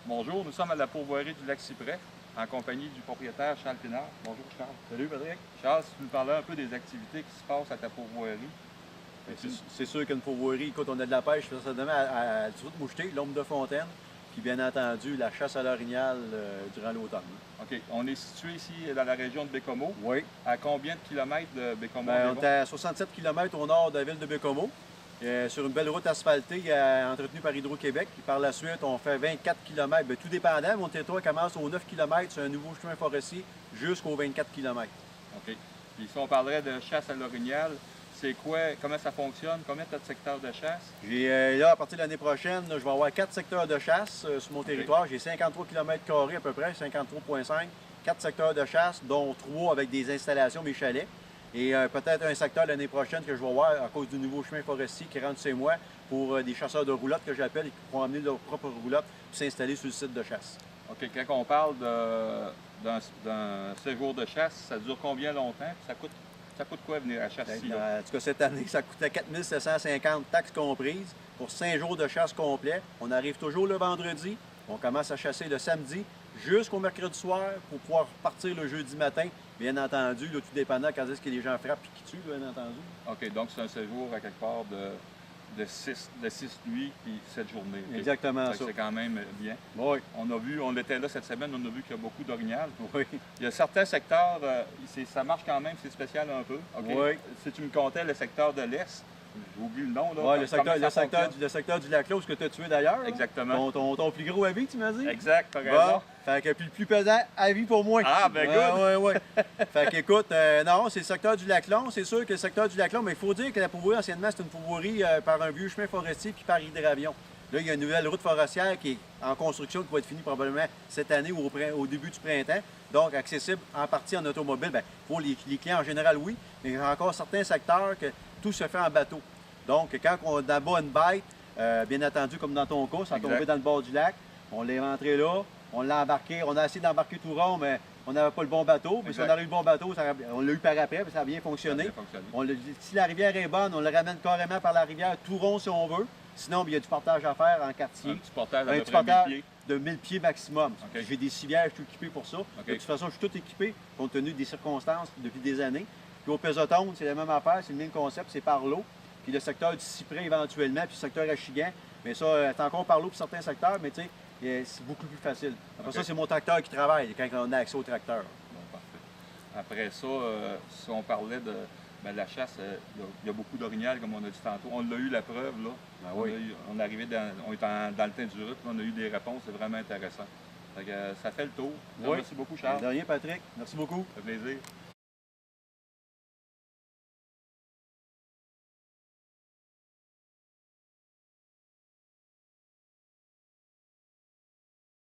Bonjour, nous sommes à la pourvoirie du Lac-Cyprès, en compagnie du propriétaire Charles Pinard. Bonjour Charles. Salut Patrick. Charles, si tu nous parlais un peu des activités qui se passent à ta pourvoirie. C'est sûr qu'une pourvoirie, écoute, on a de la pêche, ça demain à du route moucheté, l'ombre de fontaine, puis bien entendu la chasse à l'orignal durant l'automne. OK. On est situé ici dans la région de Bécomo. Oui. À combien de kilomètres de Bécomo? On est à 67 km au nord de la ville de Bécomo, sur une belle route asphaltée entretenue par Hydro-Québec. Puis par la suite, on fait 24 km. Bien, tout dépendant, mon territoire commence aux 9 km sur un nouveau chemin forestier jusqu'aux 24 km. OK. Puis si on parlerait de chasse à l'orignal, c'est quoi, comment ça fonctionne? Combien tu as de secteurs de chasse? Là, à partir de l'année prochaine, je vais avoir 4 secteurs de chasse sur mon territoire. J'ai 53 km² à peu près, 53,5. 4 secteurs de chasse, dont 3 avec des installations, mes chalets. Et peut-être un secteur l'année prochaine que je vais voir à cause du nouveau chemin forestier qui rentre chez moi pour des chasseurs de roulottes que j'appelle et qui pourront amener leur propre roulotte et s'installer sur le site de chasse. OK. Quand on parle d'un séjour de chasse, ça dure combien longtemps? Puis ça coûte quoi venir à la chasse ici? En tout cas, cette année, ça coûtait 4 750 taxes comprises pour 5 jours de chasse complet. On arrive toujours le vendredi. On commence à chasser le samedi jusqu'au mercredi soir pour pouvoir partir le jeudi matin. Bien entendu, là, tout dépendant quand est-ce que les gens frappent et qui tuent, bien entendu. OK, donc c'est un séjour à quelque part de 6 nuits puis 7 journées. Okay. Exactement ça. C'est quand même bien. Oui. On était là cette semaine, on a vu qu'il y a beaucoup d'orignal. Oui. Il y a certains secteurs, ça marche quand même, c'est spécial un peu. Okay. Oui. Si tu me comptais le secteur de l'Est, j'ai oublié le nom. Là. Oui, le secteur du Lac-Clos que tu as tué d'ailleurs. Exactement. Ton plus gros avis, tu m'as dit? Exact, t'as raison. Fait que le plus pesant, avis pour moi. Ah, ben good! Oui. Fait qu'écoute, non, c'est le secteur du Lac-Long. C'est sûr que le secteur du Lac-Long, mais il faut dire que la pourvoirie, anciennement, c'est une pourvoirie par un vieux chemin forestier puis par hydravion. Là, il y a une nouvelle route forestière qui est en construction, qui va être finie probablement cette année ou au début du printemps. Donc, accessible en partie en automobile. Bien, pour les clients en général, oui, mais il y a encore certains secteurs que tout se fait en bateau. Donc, quand on abat une bête, bien entendu, comme dans ton cas, ça a tombé dans le bord du lac, on l'est rentré là, on l'a embarqué, on a essayé d'embarquer tout rond, mais on n'avait pas le bon bateau. Mais si on avait eu le bon bateau, on l'a eu par après, puis ça a bien fonctionné. Si la rivière est bonne, on le ramène carrément par la rivière tout rond si on veut. Sinon, il y a du portage à faire en quartier. Un petit portage de 1000 pieds maximum. Okay. J'ai des civières, je suis équipé pour ça. Okay. De toute façon, je suis tout équipé, compte tenu des circonstances depuis des années. Puis au Pesotone, c'est la même affaire, c'est le même concept, c'est par l'eau. Puis le secteur du Cyprès éventuellement, puis le secteur Achigan. Mais ça, c'est encore par l'eau pour certains secteurs, mais tu sais, c'est beaucoup plus facile. Après ça, c'est mon tracteur qui travaille quand on a accès au tracteur. Bon, parfait. Après ça, si on parlait de la chasse, il y a beaucoup d'orignal, comme on a dit tantôt. On a eu la preuve, là. Ben oui. On est arrivé dans le teint du route, on a eu des réponses, c'est vraiment intéressant. Ça fait le tour. Oui. Merci beaucoup, Charles. De rien, Patrick. Merci beaucoup. Ça fait plaisir.